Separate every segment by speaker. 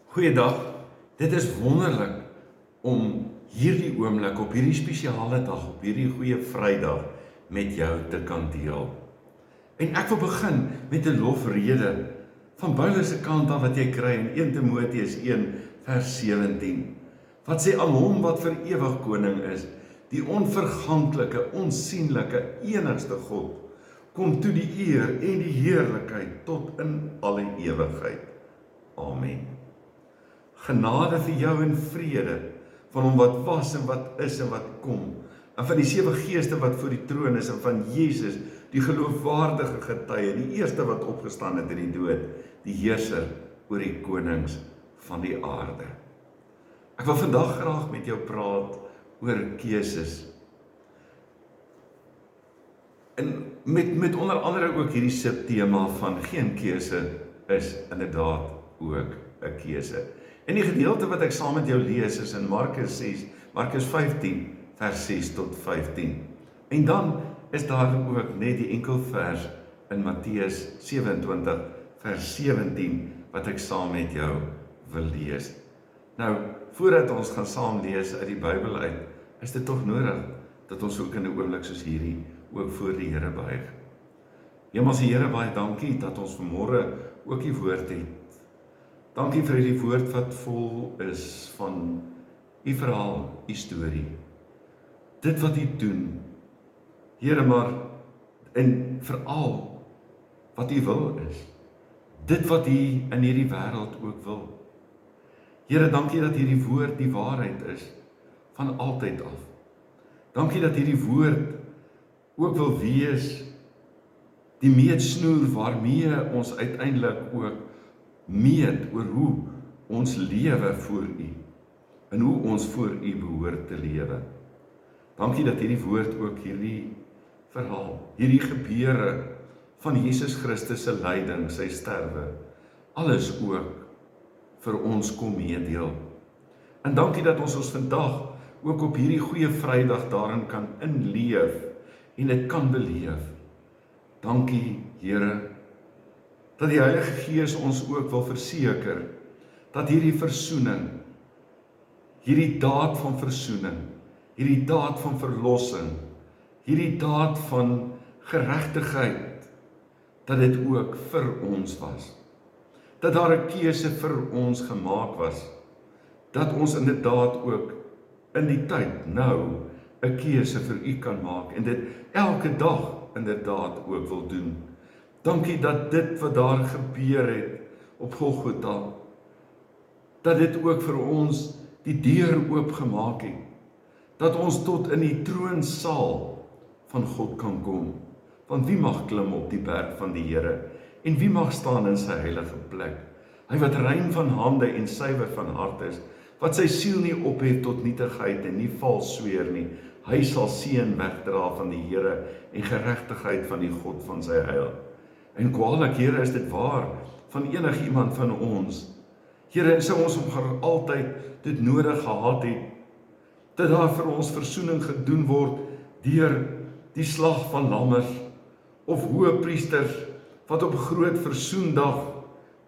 Speaker 1: Goeiedag, dit is wonderlik om hierdie oomblik op hierdie spesiale dag, op hierdie goeie Vrydag met jou te kan deel. En ek wil begin met 'n lofrede van Paulus se kant af wat jy kry in 1 Timoteus 1 vers 17. Wat sê aan hom wat vir ewig koning is, die onverganklike, onsienlike, enigste God, kom toe die eer en die heerlikheid tot in alle ewigheid. Amen. Genade vir jou en vrede van hom wat was en wat is en wat kom, en van die 7 geeste wat voor die troon is, en van Jesus, die geloofwaardige getuie, die eerste wat opgestaan het in die dood, die heerser oor die konings van die aarde. Ek wil vandag graag met jou praat oor keuses. En met onder andere ook hierdie subtema van geen keuse is inderdaad ook 'n keuse. En die gedeelte wat ek saam met jou lees is in Markus 15 vers 6 tot 15. En dan is daar ook net die enkel vers in Matteus 27 vers 17 wat ek saam met jou wil lees. Nou, voordat ons gaan saam lees uit die Bybel uit, is dit tog nodig dat ons ook in 'n oomblik soos hierdie ook voor die Here buig. Hemelse Here, baie dankie dat ons vanmôre ook die woord het. Dankie vir die woord wat vol is van u verhaal, u storie. Dit wat u doen, Here, maar en veral wat u wil is. Dit wat u in hierdie wêreld ook wil. Here, dankie dat hierdie woord die waarheid is van altyd af. Dankie dat hierdie woord ook wil wees die meetsnoer waarmee ons uiteindelik ook meet oor hoe ons lewe voor u en hoe ons voor u behoort te lewe. Dankie dat hierdie woord ook hierdie verhaal, hierdie gebeure van Jesus Christus se lyding, sy sterwe, alles ook vir ons kom meedeel. En dankie dat ons vandag ook op hierdie goeie Vrydag daarin kan inleef en dit kan beleef. Dankie, Here, dat die Heilige Gees ons ook wil verseker, dat hierdie versoening, hierdie daad van versoening, hierdie daad van verlossing, hierdie daad van geregtigheid, dat dit ook vir ons was. Dat daar 'n keuse vir ons gemaak was, dat ons inderdaad ook in die tyd nou 'n keuse vir u kan maak en dit elke dag inderdaad ook wil doen. Dankie dat dit wat daar gebeur het op Golgotha, dat dit ook vir ons die deur oopgemaak het, dat ons tot in die troonsaal van God kan kom. Want wie mag klim op die berg van die Here en wie mag staan in sy heilige plek? Hy wat rein van hande en suiwer van hart is, wat sy siel nie ophef tot nietigheid en nie vals sweer nie, hy sal seën wegdra van die Here en geregtigheid van die God van sy heil. En kwaadlik, Here, is dit waar van enigiemand van ons. Here, en sou ons hom altyd dit nodig gehad het, dat daar vir ons versoening gedoen word deur die slag van lammers of hoëpriesters wat op groot versoendag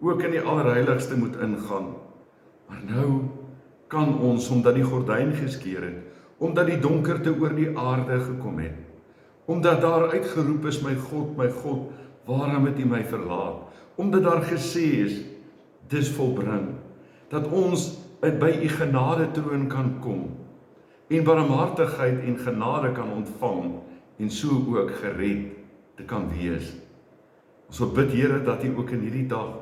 Speaker 1: ook in die allerheiligste moet ingaan. Maar nou kan ons, omdat die gordyn geskeur het, omdat die donkerte oor die aarde gekom het, omdat daar uitgeroep is, my God, waarom het u my verlaat? Omdat daar gesê is, dis volbring, dat ons by u genade troon kan kom, en barmhartigheid en genade kan ontvang, en so ook gered te kan wees. Ons wil bid, Here, dat u ook in hierdie dag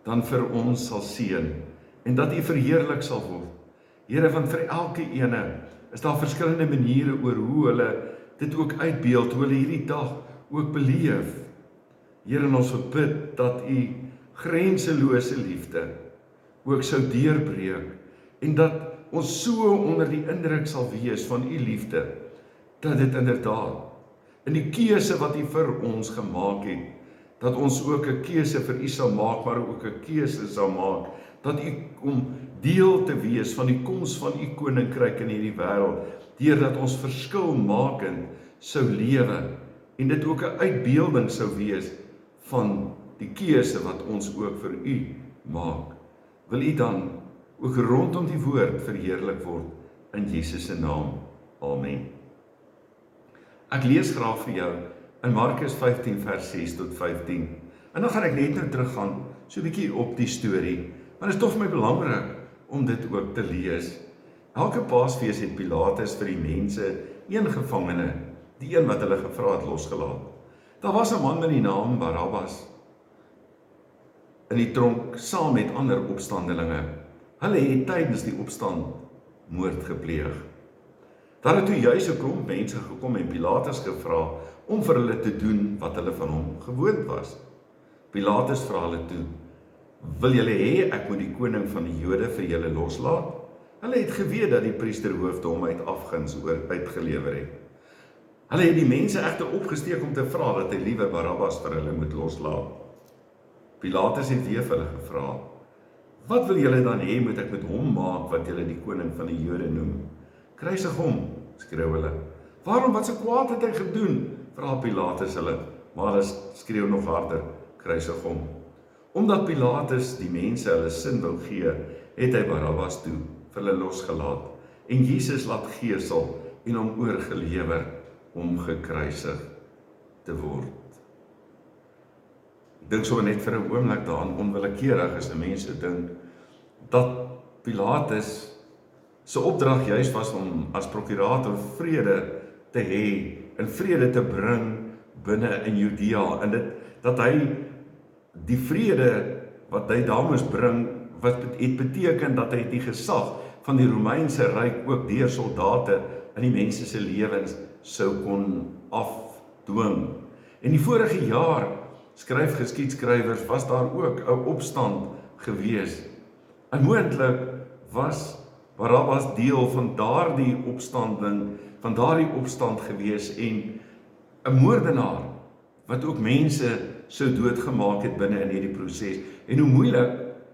Speaker 1: dan vir ons sal seën, en dat u verheerlik sal word. Here, want vir elke ene is daar verskillende maniere oor hoe hulle dit ook uitbeeld, hoe hulle hierdie dag ook beleef. Here, en ons wil bid dat u grenselose liefde ook sou deurbreek, en dat ons so onder die indruk sal wees van u liefde, dat dit inderdaad in die keuse wat u vir ons gemaak het, dat ons ook 'n keuse vir u sal maak, maar ook 'n keuse sal maak, dat u om deel te wees van die koms van u koninkryk in hierdie wêreld, deurdat ons verskilmakend sou lewe, en dit ook 'n uitbeelding sou wees van die keuse wat ons ook vir u maak. wil U dan ook rondom die woord verheerlik word in Jesus se naam. Amen. Ek lees graag vir jou in Markus 15 vers 6 tot 15. En dan gaan ek net nou teruggaan so 'n bietjie op die storie, maar dit is tog vir my belangrik om dit ook te lees. Elke Paasfees het Pilatus vir die mense een gevangene, die een wat hulle gevra het, losgelaat. Daar was 'n man met die naam Barabbas in die tronk saam met ander opstandelinge. Hulle het tydens die opstand moord gepleeg. Daar het toe juis 'n klomp mense gekom en Pilatus gevra om vir hulle te doen wat hulle van hom gewoond was. Pilatus vra hulle toe: "Wil julle hê ek moet die koning van die Jode vir julle loslaat?" Hulle het geweet dat die priesterhoofde hom uit afguns uitgelewer het. Hulle het die mense egter opgesteek om te vra dat hy liewe Barabbas vir hulle moet loslaat. Pilatus het weer vir hulle gevra: "Wat wil julle dan hê moet ek met hom maak wat julle die koning van die Jode noem?" "Kruisig hom," skreeu hulle. "Waarom, wat se kwaad het hy gedoen?" vra Pilatus hulle, maar hulle skreeu nog harder: "Kruisig hom." Omdat Pilatus die mense hulle sin wou gee, het hy Barabbas toe vir hulle losgelaat en Jesus laat gesel en hom oorgelewer om gekruisig te word. Ek dink so net vir 'n oomblik daaraan, onwillekeurig as mense dink dat Pilatus se opdrag juis was om as prokurator vrede te hê en vrede te bring binne in Judea, en dat hy die vrede wat hy daar moes bring, het beteken dat hy die gesag van die Romeinse ryk ook deur soldate in die mense se lewens sou kon afdwing. En die vorige jaar, skryf geskiedskrywers, was daar ook 'n opstand gewees. En moontlik was Barabbas deel van daardie opstand gewees en 'n moordenaar wat ook mense sou doodgemaak het binne in hierdie proses. En hoe moeilik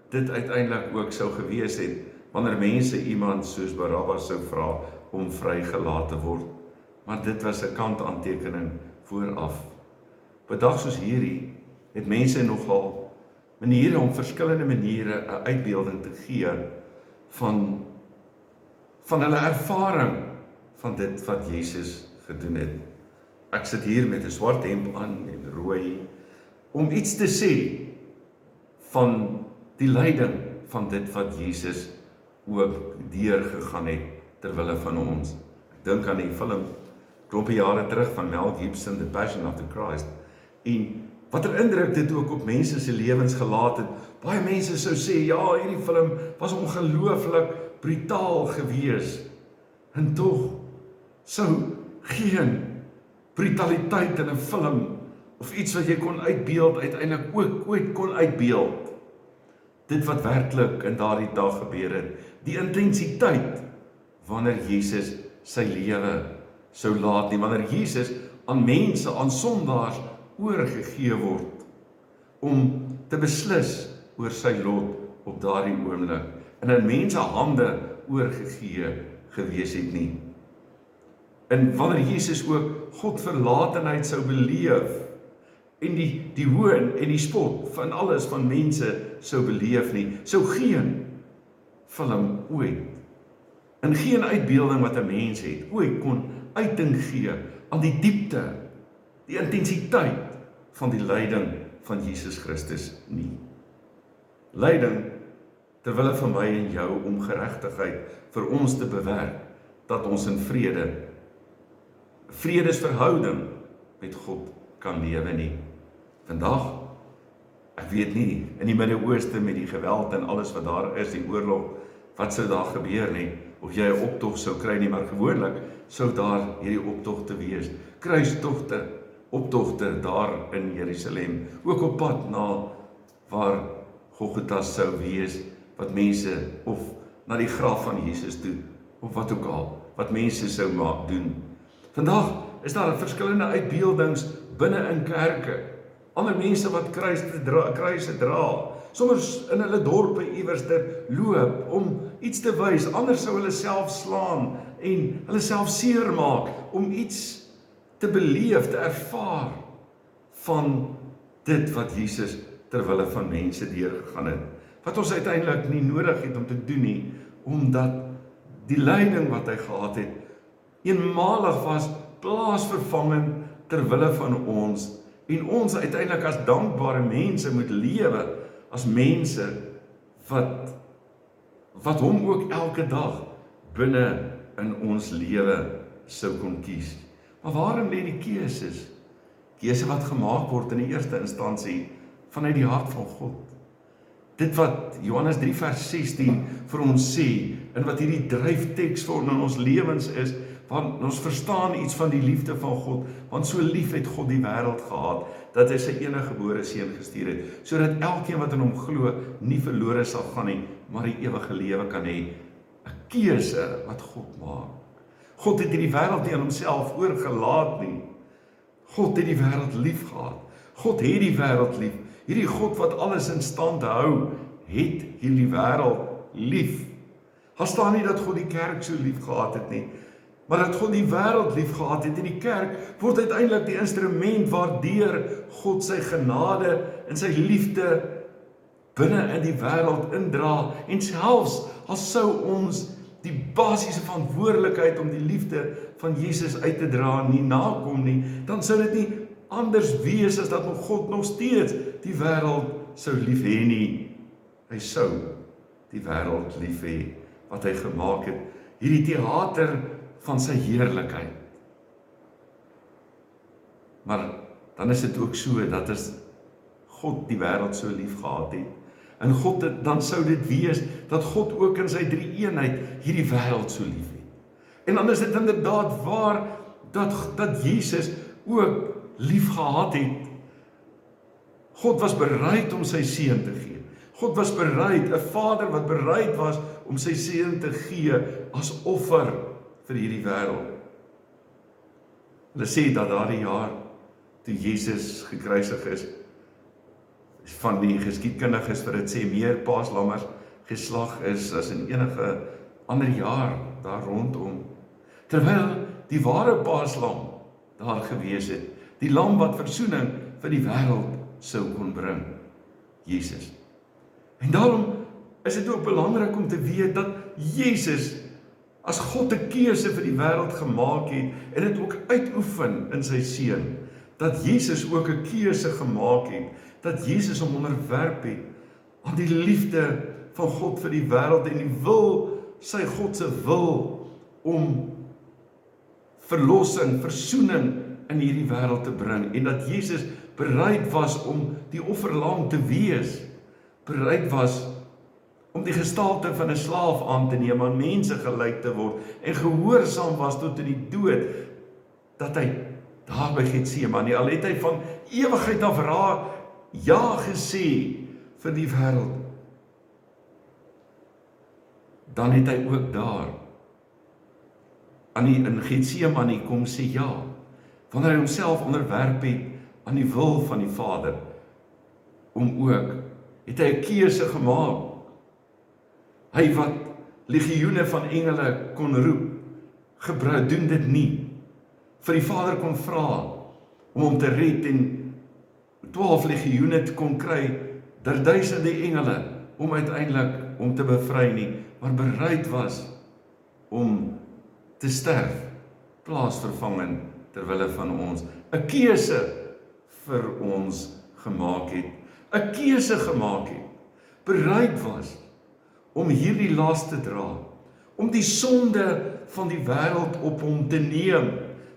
Speaker 1: dit uiteindelik ook sou gewees het wanneer mense iemand soos Barabbas sou vra om vrygelaat te word. Maar dit was 'n kantaantekening vooraf. Op 'n dag soos hierdie het mense nogal maniere om verskillende maniere 'n uitbeelding te gee van hulle ervaring van dit wat Jesus gedoen het. Ek sit hier met 'n swart hemp aan en rooi om iets te sê van die lyding van dit wat Jesus ook deurgegaan het terwille van ons. Ek dink aan die film klompie jare terug van Mel Gibson, The Passion of the Christ, en watter indruk dit ook op mense se lewens gelaat het. Baie mense sou sê, ja, hierdie film was ongelooflik brutaal gewees, en tog sou geen brutaliteit in 'n film of iets wat jy kon uitbeeld uiteindelik ook ooit kon uitbeeld dit wat werklik in daardie dag gebeur het, die intensiteit wanneer Jesus sy lewe sou laat nie, wanneer Jesus aan mense, aan sondaars oorgegee word om te beslis oor sy lot op daardie oomblik, en in mense hande oorgegee gewees het nie. En wanneer Jesus ook Godverlatenheid sou beleef en die hoon en die spot van alles van mense sou beleef nie, sou geen film ooit, en geen uitbeelding wat 'n mens het, ooit kon uiting gee aan die diepte, die intensiteit van die lyding van Jesus Christus nie. Lyding terwille van my en jou om geregtigheid vir ons te bewerk, dat ons in vredesverhouding met God kan lewe nie. Vandag, ek weet nie, in die Midde-Ooste met die geweld en alles wat daar is, die oorlog, wat sou daar gebeur nie, of jy 'n optog sou kry nie, maar gewoonlik sou daar hierdie optogte wees, kruistogte, optogte daar in Jerusalem, ook op pad na waar Golgotha sou wees, wat mense, of na die graf van Jesus toe, of wat ook al, wat mense sou doen. Vandag is daar verskillende uitbeeldings binne in kerke, ander mense wat kruise dra, soms in hulle dorpe iewers te loop, om iets te wys, anders sou hulle self slaan, en hulle self seermaak, om iets te beleef, te ervaar, van dit wat Jesus terwille van mense deurgegaan het. wat ons uiteindelik nie nodig het om te doen nie, omdat die lyding wat hy gehad het, eenmalig was, plaasvervangend ter wille van ons, en ons uiteindelik as dankbare mense moet lewe, as mense wat hom ook elke dag binne in ons lewe sou kon kies. Maar waarin lê die keuses? Keuse wat gemaak word in die eerste instansie vanuit die hart van God. Dit wat Johannes 3 vers 16 vir ons sê, en wat hierdie dryfteks vir in ons lewens is, want ons verstaan iets van die liefde van God, want so lief het God die wêreld gehad, dat hy sy enige gebore seun gestuur het, sodat elkeen wat in hom glo, nie verlore sal gaan nie, maar die ewige lewe kan hê. 'n Keuse wat God maak. God het hierdie wêreld nie aan homself oorgelaat nie. God het die wêreld lief gehad. God het die wêreld lief. Hierdie God wat alles in stand hou, het hierdie wêreld lief. Daar staan nie dat God die kerk so lief gehad het nie, maar dat God die wêreld lief gehad het, en die kerk word uiteindelik die instrument waardeur God sy genade en sy liefde binne in die wêreld indra, en selfs al sou ons die basiese verantwoordelikheid om die liefde van Jesus uit te dra nie nakom nie, dan sou dit nie anders wees as dat God nog steeds die wêreld sou lief hê nie. Hy sou die wêreld lief hê wat hy gemaak het, hierdie teater van sy heerlikheid. Maar dan is dit ook so dat as God die wêreld so lief gehad het, en God dan sou dit wees dat God ook in sy drie eenheid hierdie wêreld so lief het. En dan is dit inderdaad waar dat Jesus ook lief gehad het. God was bereid om sy seun te gee. God was bereid, 'n Vader wat bereid was om sy seun te gee as offer vir hierdie wêreld. Hulle sê dat daardie jaar toe Jesus gekruisig is, van die geskiedkundiges vir dit sê meer paaslammers geslag is as in enige ander jaar daar rondom. Terwyl die ware paaslam daar gewees het, die lam wat versoening vir die wêreld sou kon bring, Jesus. En daarom is dit ook belangrik om te weet dat Jesus as God 'n keuse vir die wêreld gemaak het en dit ook uitoefen in sy seun, dat Jesus ook 'n keuse gemaak het, dat Jesus hom onderwerp het aan die liefde van God vir die wêreld en die wil, sy God se wil om verlossing, versoening in hierdie wêreld te bring, en dat Jesus bereid was om die offerlam te wees, bereid was om die gestalte van 'n slaaf aan te neem, aan mense gelyk te word, en gehoorsaam was tot in die dood, dat hy daar by Getsemane, al het hy van ewigheid af ja gesê vir die wêreld, dan het hy ook daar in Getsemane kom sê ja, wanneer hy homself onderwerp het aan die wil van die Vader, het hy 'n keuse gemaak. Hy wat legioene van engele kon roep, doen dit nie, vir die Vader kon vra om hom te red en 12 legioene te kon kry, duisende engele, om uiteindelik om te bevry nie, maar bereid was om te sterf, plaasvervangend ter wille van ons, 'n keuse vir ons gemaak het, 'n keuse gemaak het, bereid was om hierdie las te dra, om die sonde van die wêreld op hom te neem,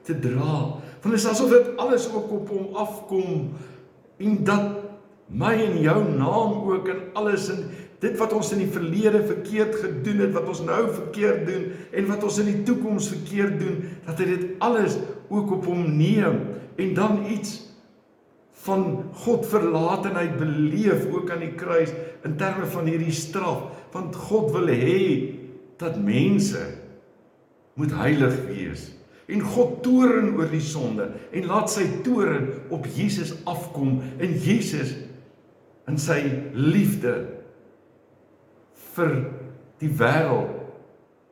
Speaker 1: te dra, want dit is asof dit alles ook op hom afkom, en dat my en jou naam ook in alles, en dit wat ons in die verlede verkeerd gedoen het, wat ons nou verkeerd doen, en wat ons in die toekoms verkeerd doen, dat hy dit alles ook op hom neem, en dan iets van God verlatenheid beleef, ook aan die kruis, in terme van hierdie straf, want God wil hê, dat mense moet heilig wees, en God toren oor die sonde, en laat sy toren op Jesus afkom, en Jesus in sy liefde vir die wêreld,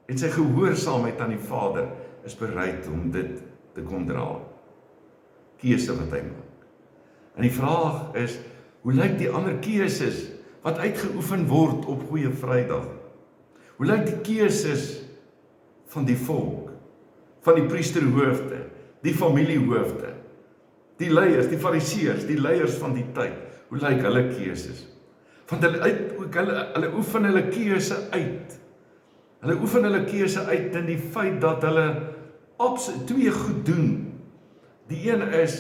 Speaker 1: en sy gehoorsaamheid aan die Vader, is bereid om dit te kon dra. Keuse wat hy maak. En die vraag is, hoe lyk die ander keuses wat uitgeoefen word op Goeie Vrydag? Hoe lyk die keuses van die volk, van die priesterhoofde, die familiehoofde, die leiers, die fariseërs, die leiers van die tyd? Hoe lyk hulle keuses? Want hulle oefen hulle keuse uit. Hulle oefen hulle keuse uit in die feit dat hulle twee goed doen. Die een is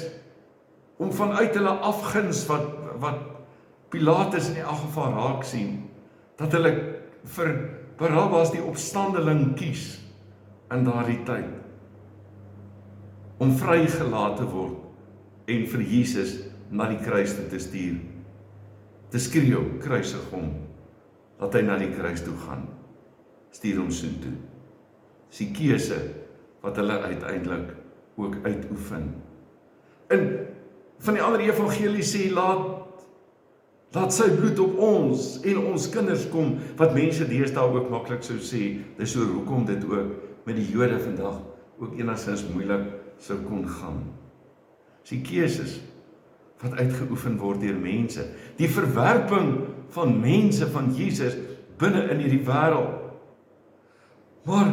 Speaker 1: om vanuit hulle afguns wat Pilatus in elk geval raak sien, dat hulle vir Barabbas die opstandeling kies in daardie tyd, om vrygelaat te word en vir Jesus na die kruis te stuur, te skreeu, kruisig hom, dat hy na die kruis toe gaan, stuur hom soontoe. Dis die keuse wat hulle uiteindelik ook uitoefen. En van die ander evangelie sê, laat sy bloed op ons en ons kinders kom, wat mense deesdae ook maklik sou sê, dis so hoekom dit ook met die Jode vandag ook enigstens moeilik sou kon gaan. Dis die keuses wat uitgeoefen word deur mense, die verwerping van mense van Jesus binne in hierdie wêreld. Maar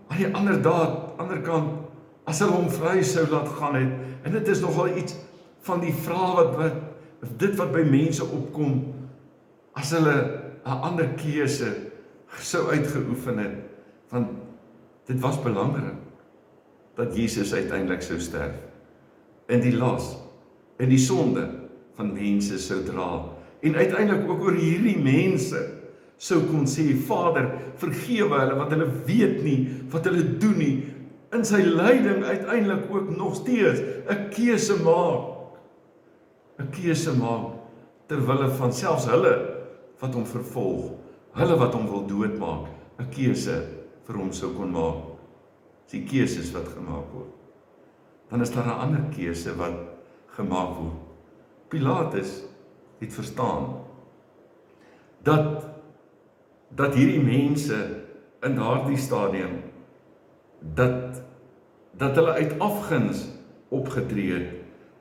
Speaker 1: aan die ander kant, as hulle hom vry sou laat gaan het, en dit is nogal iets van die vraag dit wat by mense opkom, as hulle 'n ander keuse sou uitgeoefen het, want dit was belangrik, dat Jesus uiteindelik sou sterf, en die las, en die sonde van mense sou dra, en uiteindelik ook oor hierdie mense sou kon sê, Vader, vergewe hulle, want hulle weet nie, wat hulle doen nie, in sy lyding uiteindelik ook nog steeds 'n keuse maak, terwille van selfs hulle wat hom vervolg, hulle wat hom wil doodmaak, 'n keuse vir hom sou kon maak. Dis die keuses wat gemaak word. Dan is daar 'n ander keuse wat gemaak word. Pilatus het verstaan dat hierdie mense in daardie stadium dat hulle uit afguns opgetree het.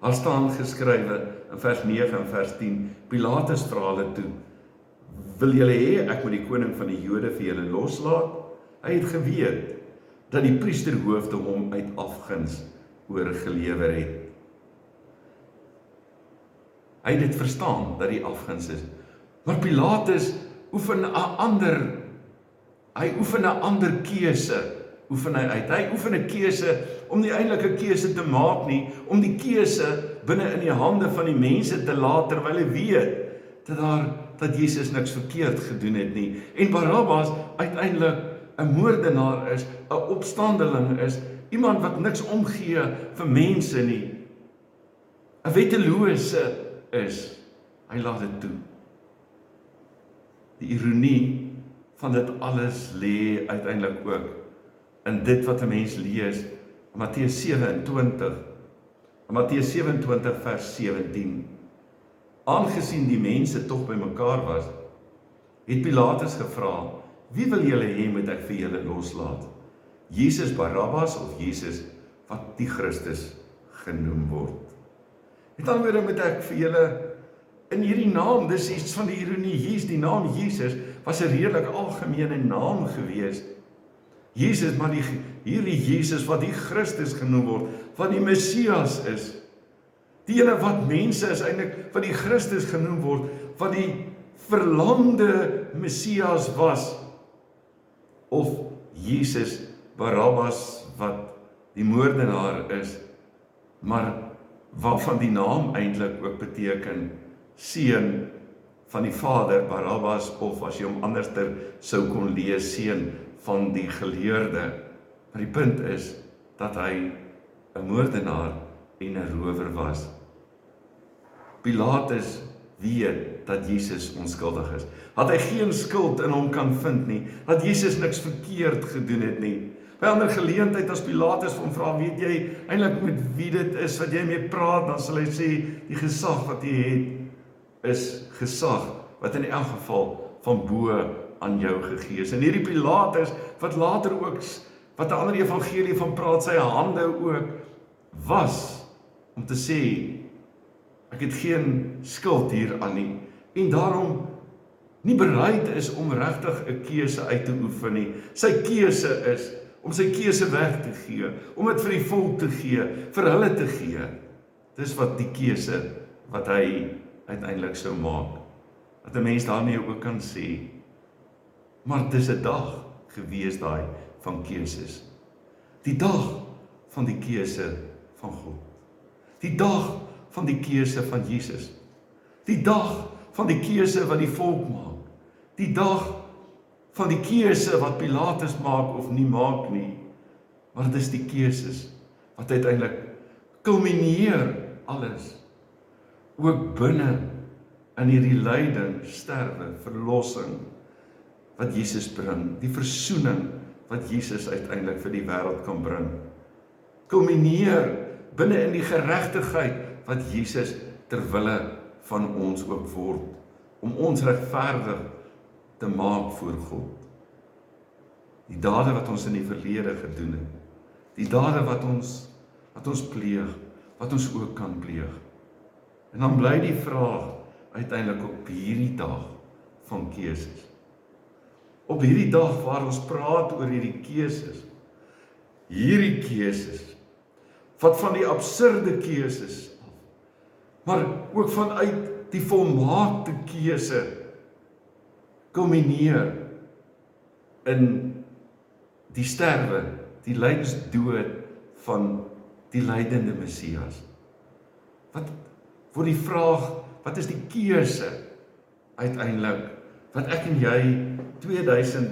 Speaker 1: Daar staan geskrywe in vers 9 en vers 10, Pilatus vra hulle toe, wil julle hê ek moet die koning van die Jode vir julle loslaat? Hy het geweet dat die priesterhoofde hom uit afguns oorgelewer het. Hy het dit verstaan dat die afguns is. Maar Pilatus oefen 'n ander keuse, oefen hy uit. Hy oefen 'n keuse om nie eintlik 'n keuse te maak nie, om die keuse binne in die hande van die mense te laat, terwyl hy weet dat Jesus niks verkeerd gedoen het nie. En Barabbas uiteindelik 'n moordenaar is, 'n opstandeling is, iemand wat niks omgee vir mense nie, 'n wettelose is. Hy laat dit toe. Die ironie van dit alles lê uiteindelik ook in dit wat 'n mens lees in Matteus 27 vers 17. Aangesien die mense tog bymekaar was, het Pilatus gevra, wie wil julle hê moet ek vir julle loslaat? Jesus Barabbas of Jesus wat die Christus genoem word? Met ander woorde moet ek vir julle in hierdie naam, dis iets van die ironie, die naam Jesus was 'n redelik algemene naam gewees. Jesus, maar hierdie Jesus wat die Christus genoem word, wat die Messias is, die ene wat mense is eintlik, wat die Christus genoem word, wat die verlangde Messias was, of Jesus Barabbas wat die moordenaar is, maar waarvan die naam eintlik ook beteken seun van die Vader, Barabbas, of as jy hom anderster sou kon lees, seun van die geleerde. Maar die punt is dat hy 'n moordenaar en 'n rower was. Pilatus weet dat Jesus onskuldig is. Dat hy geen skuld in hom kan vind nie, dat Jesus niks verkeerd gedoen het nie. By ander geleentheid as Pilatus hom vra, weet jy eintlik met wie dit is wat jy mee praat, dan sal hy sê, die gesag wat jy het, is gesag wat in elk geval van bo aan jou gegee is. En hierdie Pilatus, wat later ook, wat 'n ander evangelie van praat, sy hande ook was, om te sê, ek het geen skuld hier aan nie, en daarom nie bereid is om regtig 'n keuse uit te oefen nie. Sy keuse is om sy keuse weg te gee, om dit vir die volk te gee, vir hulle te gee. Dis wat die keuse wat hy uiteindelik sou maak. Dat 'n mens daarmee ook kan sê, maar dis 'n dag gewees daai van keuses. Die dag van die keuse van God. Die dag van die keuse van Jesus. Die dag van die keuse wat die volk maak. Die dag van die keuse wat Pilatus maak of nie maak nie. Maar dis die keuses wat uiteindelik kulmineer alles. Ook binne in hierdie lyding, sterwe, verlossing wat Jesus bring, die versoening wat Jesus uiteindelik vir die wêreld kan bring. Kulmineer binne in die geregtigheid wat Jesus ter wille van ons ook word, om ons regverdig te maak voor God. Die dade wat ons in die verlede gedoen het, die dade wat ons pleeg, wat ons ook kan pleeg. En dan bly die vraag uiteindelik op hierdie dag van keuses. Op hierdie dag waar ons praat oor hierdie keuses, wat van die absurde keuses af, maar ook vanuit die volmaakte keuse kulmineer in die sterwe, die lydensdood van die lydende Messias. Wat word die vraag, wat is die keuse uiteindelik, wat ek en jy 2000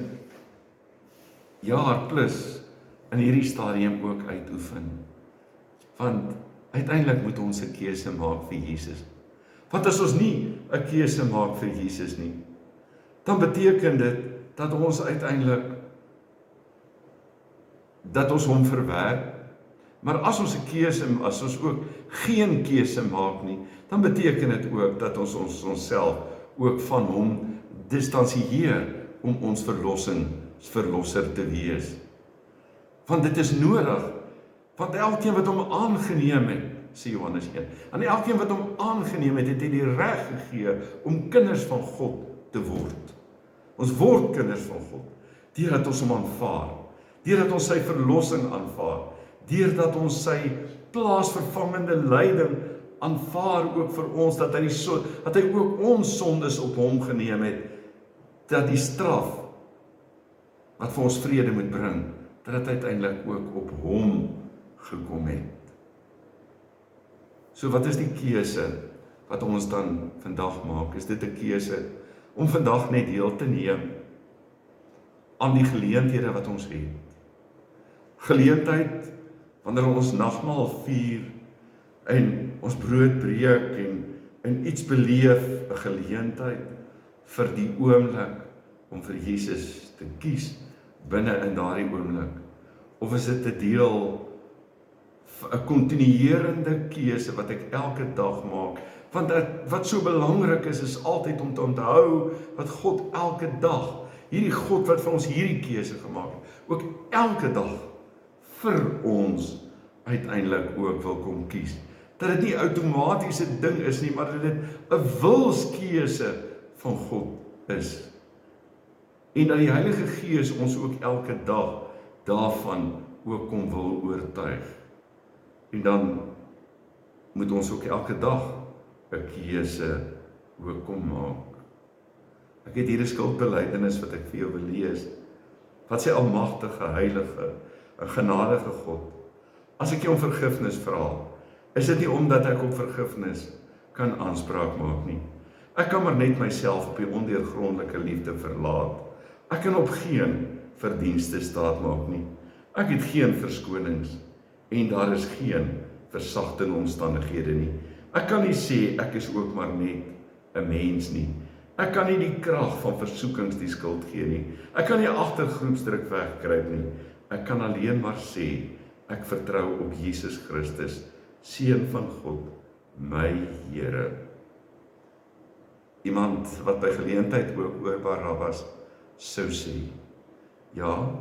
Speaker 1: jaar plus in hierdie stadium ook uitoefen? Want uiteindelik moet ons 'n keuse maak vir Jesus. Want as ons nie 'n keuse maak vir Jesus nie, dan beteken dit dat ons uiteindelik dat ons hom verwerp. Maar as ons 'n keuse, as ons ook geen keuse maak nie, dan beteken dit ook dat ons onsself ook van hom distansieer om ons verlosser te wees. Want dit is nodig, want elkeen wat hom aangeneem het, sê Johannes 1, en elkeen wat hom aangeneem het, het hy die reg gegee om kinders van God te word. Ons word kinders van God, deurdat ons hom aanvaar, deurdat ons sy verlossing aanvaar, deurdat ons sy plaasvervangende lyding aanvaar ook vir ons, dat hy ook ons sondes op hom geneem het, dat die straf wat vir ons vrede moet bring, dat dit uiteindelik ook op hom gekom het. So wat is die keuse wat ons dan vandag maak? Is dit 'n keuse om vandag net deel te neem aan die geleenthede wat ons het? Geleentheid wanneer ons nagmaal vier en ons brood breek en iets beleef, 'n geleentheid vir die oomblik om vir Jesus te kies binne in daardie oomblik, of is dit 'n deel, 'n kontinuerende keuse wat ek elke dag maak? Want wat so belangrik is altyd om te onthou wat God elke dag, hierdie God wat vir ons hierdie keuse gemaak het, ook elke dag vir ons uiteindelik ook wil kom kies. Dat dit nie outomatiese ding is nie, maar dat dit 'n wilskeuse van God is. En dat die Heilige Gees ons ook elke dag daarvan ook kom wil oortuig. En dan moet ons ook elke dag 'n keuse ook kom maak. Ek het hier 'n skuldbelydenis wat ek vir jou wil lees, wat sê almagtige, heilige, 'n genadige God, as ek jou om vergifnis vra, is dit nie omdat ek op vergifnis kan aanspraak maak nie. Ek kan maar net myself op die ondeurgrondelike liefde verlaat. Ek kan op geen verdienste staat maak nie. Ek het geen verskonings en daar is geen versagtende omstandighede nie. Ek kan nie sê ek is ook maar net 'n mens nie. Ek kan nie die krag van versoekings die skuld gee nie. Ek kan nie agtergroepsdruk wegkruip nie. Ek kan alleen maar sê, ek vertrou op Jesus Christus, Seun van God, my Here. Iemand wat by geleentheid ook oor Barabbas sou sê, ja,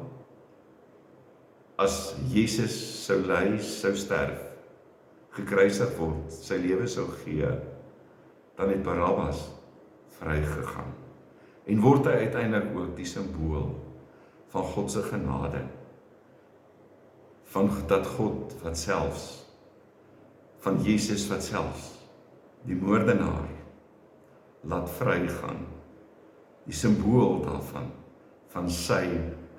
Speaker 1: as Jesus sou ly, sou sterf, gekruisig word, sy lewe sou gee, dan het Barabbas vrygegaan. en word hy uiteindelik ook die simbool van God se genade, van dat God wat selfs, van Jesus wat selfs, die moordenaar, laat vrygaan, die simbool daarvan, van sy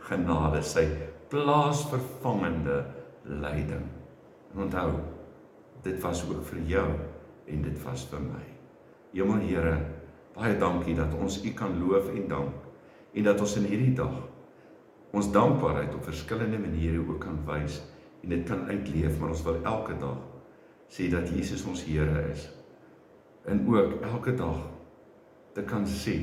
Speaker 1: genade, sy plaasvervangende lyding. En onthou, dit was ook vir jou, en dit was vir my. Hemel Here, baie dankie dat ons U kan loof en dank, en dat ons in hierdie dag, ons dankbaarheid op verskillende maniere ook kan wys, en dit kan uitleef, maar ons wil elke dag sê dat Jesus ons Here is, en ook elke dag te kan sê,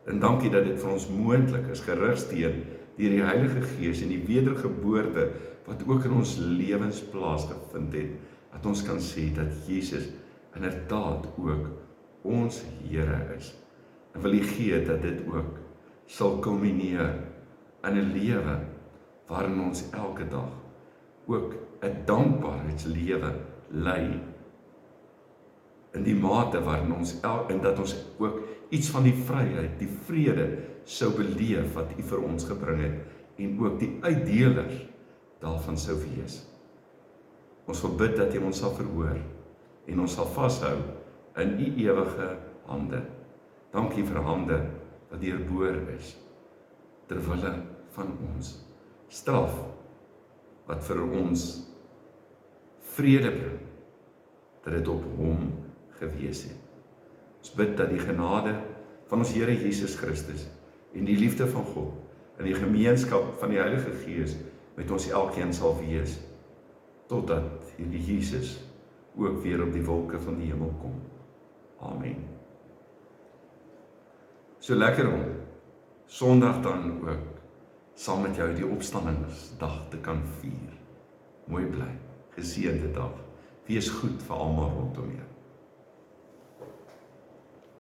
Speaker 1: en dankie dat dit vir ons moontlik is, gerigsteen deur die Heilige Gees en die wedergeboorte, wat ook in ons lewens plaasgevind het, dat ons kan sê dat Jesus inderdaad ook ons Here is. En wil U gee dat dit ook sal kulmineer in 'n lewe waarin ons elke dag ook 'n dankbaarheidslewe lei, in die mate waarin ons en dat ons ook iets van die vryheid, die vrede sou beleef wat U vir ons gebring het, en ook die uitdelers daarvan sou wees. Ons wil bid dat U ons sal verhoor, en ons sal vashou in U ewige hande. Dankie vir hande wat deurboor is, terwille van ons straf, wat vir ons vrede bring, dat dit op Hom gewees het. Ons bid dat die genade van ons Here Jesus Christus en die liefde van God en die gemeenskap van die Heilige Gees met ons elkeen sal wees, totdat hierdie Jesus ook weer op die wolke van die hemel kom. Amen. So lekker om Sondag dan ook saam met jou die opstandingsdag te kan vier. Mooi bly, geseënde dag. Wees goed vir almal rondom jou.